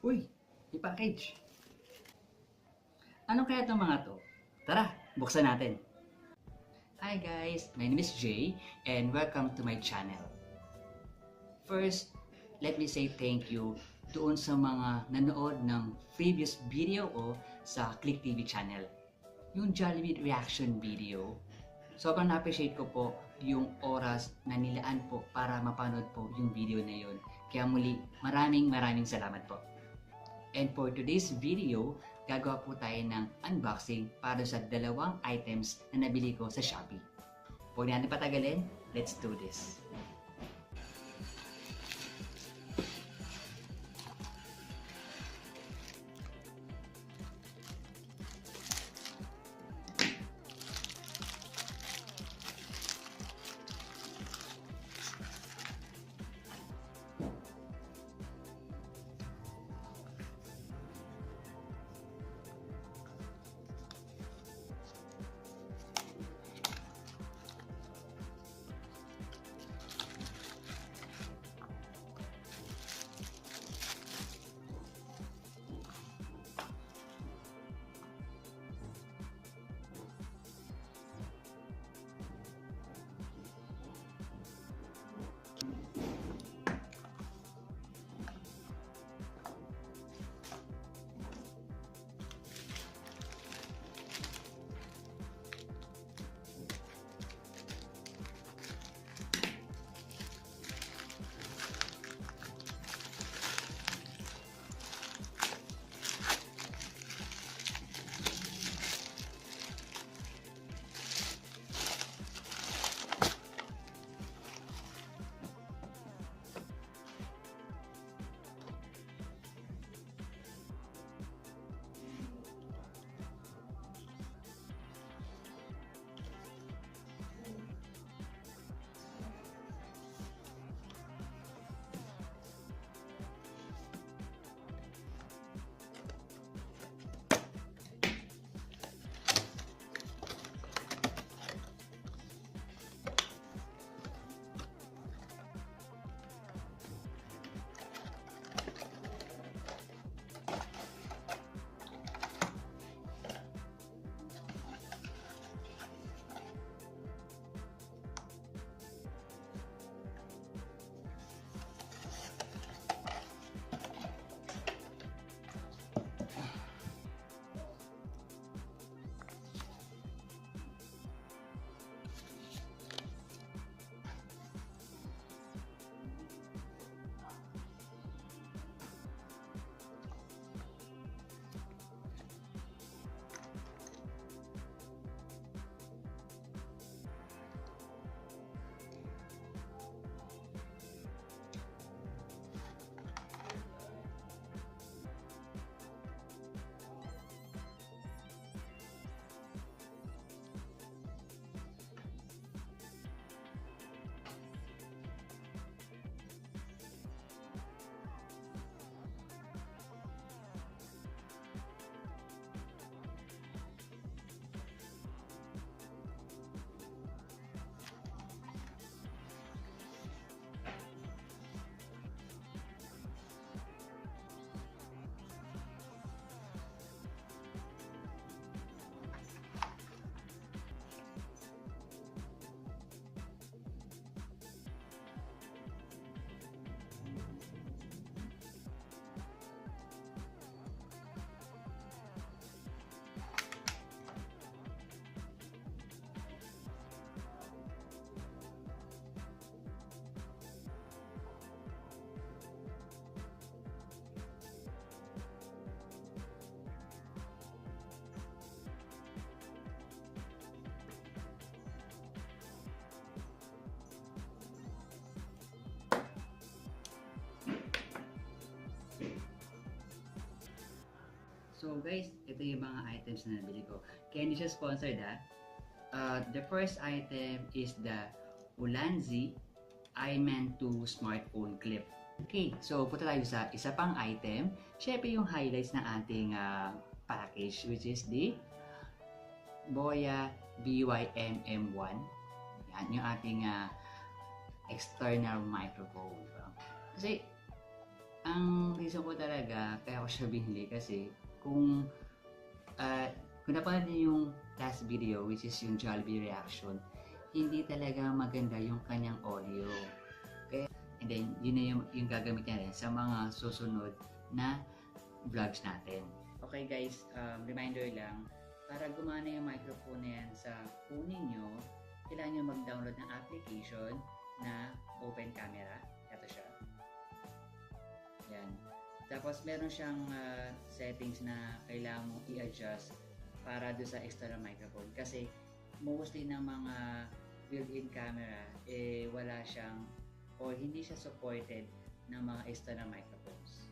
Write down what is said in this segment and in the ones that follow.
Uy, may package. Ano kaya itong mga to? Tara, buksan natin. Hi guys, my name is Jay and welcome to my channel. First, let me say thank you doon sa mga nanood ng previous video ko sa Click TV channel. Yung Jollibee reaction video, sobrang na-appreciate ko po yung oras na nilaan po para mapanood po yung video na yun. Kaya muli, maraming salamat po. And for today's video, gagawa po tayo ng unboxing para sa dalawang items na nabili ko sa Shopee. Huwag natin patagalin, let's do this! So guys, ito yung mga items na nabili ko. Kaya hindi siya sponsored ha. The first item is the Ulanzi i-Man2 smartphone clip. Okay, so punta tayo sa isa pang item. Syempre yung highlights ng ating package, which is the Boya BY-MM1. Yan yung ating external microphone. Kasi Ang reason ko talaga kaya ko siya binili kasi kung kung napanood niyo yung last video, which is yung Jollibee reaction, hindi talaga maganda yung kanyang audio. Kaya, and then, yun na yung gagamit niya rin sa mga susunod na vlogs natin. Okay guys, reminder lang, para gumana yung microphone na yan sa phone ninyo, kailangan nyo mag-download ng application na open camera. Ito siya. Yan. Tapos meron siyang settings na kailangan mong i-adjust para do sa external microphone. Kasi mostly ng mga built-in camera, wala siyang or hindi siya supported ng mga external microphones.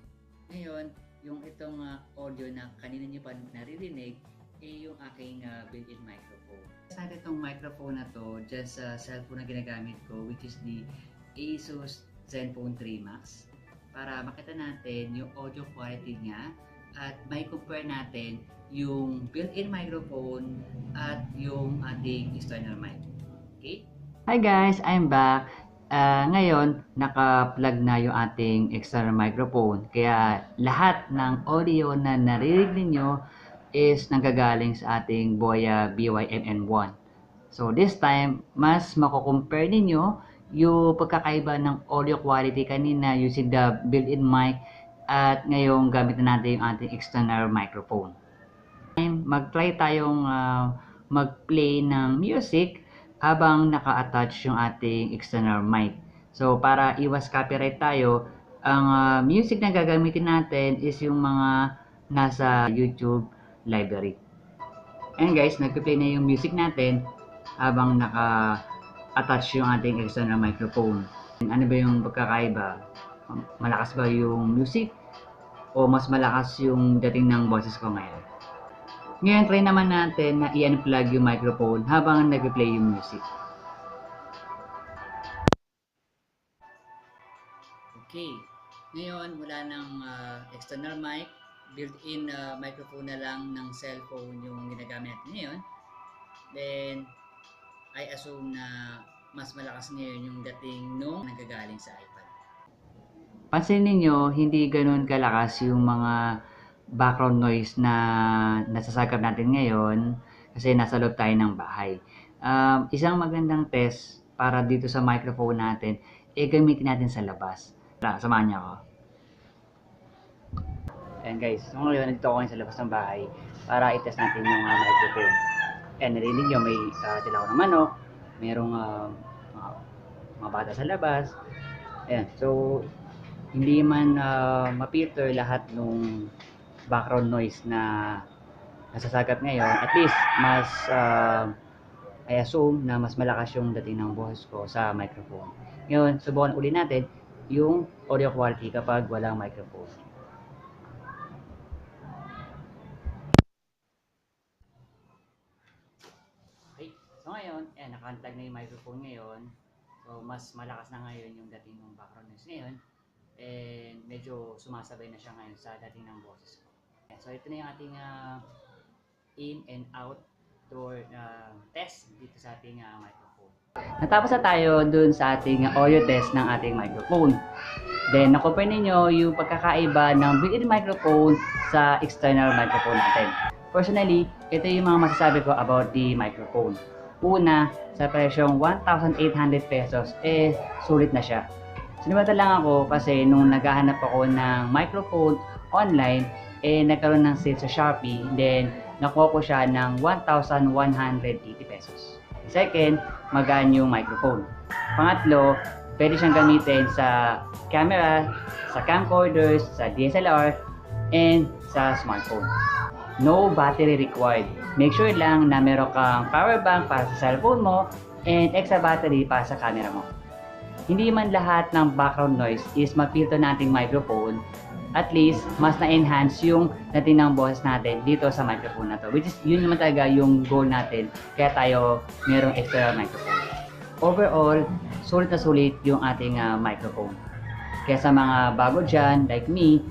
Ngayon, yung itong audio na kanina nyo pa naririnig, yung aking built-in microphone. Sa itong microphone na to, dyan sa cellphone na ginagamit ko, which is the Asus Zenfone 3 Max, para makita natin yung audio quality niya at may compare natin yung built-in microphone at yung ating external mic. Okay? Hi guys, I'm back. Ngayon, naka-plug na yung ating external microphone. Kaya lahat ng audio na naririnig ninyo is nanggagaling sa ating Boya BY-MM1. So this time, mas mako-compare ninyo yung pagkakaiba ng audio quality kanina using the built-in mic at ngayong gamit na natin yung ating external microphone. Mag-try tayong mag-play ng music habang naka-attach yung ating external mic. So para iwas copyright tayo, ang music na gagamitin natin is yung mga nasa YouTube library. And guys, nag-play na yung music natin habang naka-attach yung ating external microphone. Ano ba yung pagkakaiba? Malakas ba yung music? O mas malakas yung dating ng boses ko ngayon? Ngayon, try naman natin na i-unplug yung microphone habang nag-play yung music. Okay. Ngayon, wala ng external mic. Built-in microphone na lang ng cellphone yung ginagamit natin ngayon. Then, I assume na mas malakas ngayon yung dating nung nagagaling sa iPad. Pansin niyo hindi ganoon kalakas yung mga background noise na nasasagap natin ngayon kasi nasa loob tayo ng bahay. Isang magandang test para dito sa microphone natin, gamitin natin sa labas. Samahan niyo ako. Ayan guys, so ngayon nandito ako ngayon sa labas ng bahay para i-test natin yung microphone. Ayan, narinig nyo, may tilaw ng manok, merong mga bata sa labas. Ayan, so hindi man ma-filter lahat ng background noise na nasasagap ngayon. At least, mas I assume na mas malakas yung dating ng boses ko sa microphone. Ngayon, subukan uli natin yung audio quality kapag walang microphone. Okay, so ngayon, naka-unplug na yung microphone ngayon. So, mas malakas na ngayon yung dating ng background noise ngayon. And medyo sumasabay na siya ngayon sa dating ng boses ko. So, ito na yung ating in and out door test dito sa ating microphone. Natapos na tayo dun sa ating audio test ng ating microphone. Then, na-compare ninyo yung pagkakaiba ng built-in microphone sa external microphone natin. Personally, ito yung mga masasabi ko about the microphone. Una, sa presyong 1,800 pesos, sulit na siya. Sinubata lang ako kasi nung naghahanap ako ng microphone online, nagkaroon ng sale sa Shopee, then nakuha ko siya ng 1,180 pesos. Second, magaan yung microphone. Pangatlo, pwede siyang gamitin sa camera, sa camcorders, sa DSLR, and sa smartphone. No battery required. Make sure lang na meron kang power bank para sa cellphone mo and extra battery para sa camera mo. Hindi man lahat ng background noise is ma-filter nating microphone. At least, mas na-enhance yung dating ng boses natin dito sa microphone na to. Which is, yun naman talaga yung goal natin. Kaya tayo merong external microphone. Overall, sulit na sulit yung ating microphone. Kaya sa mga bago dyan, like me,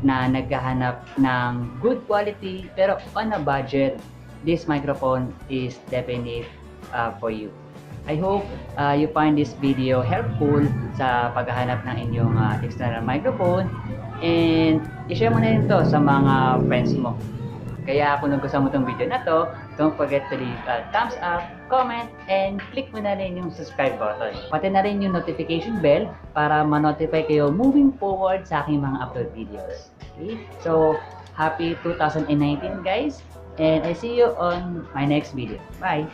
na naghahanap ng good quality pero on a budget, this microphone is definite for you. I hope you find this video helpful sa paghahanap ng inyong external microphone, and i-share mo na rin to sa mga friends mo. Kaya kung nagustuhan mo itong video na to, don't forget to leave a thumbs up, comment, and click mo na rin yung subscribe button. Pati na rin yung notification bell para ma-notify kayo moving forward sa aking mga upload videos. Okay? So, happy 2019 guys, and I see you on my next video. Bye!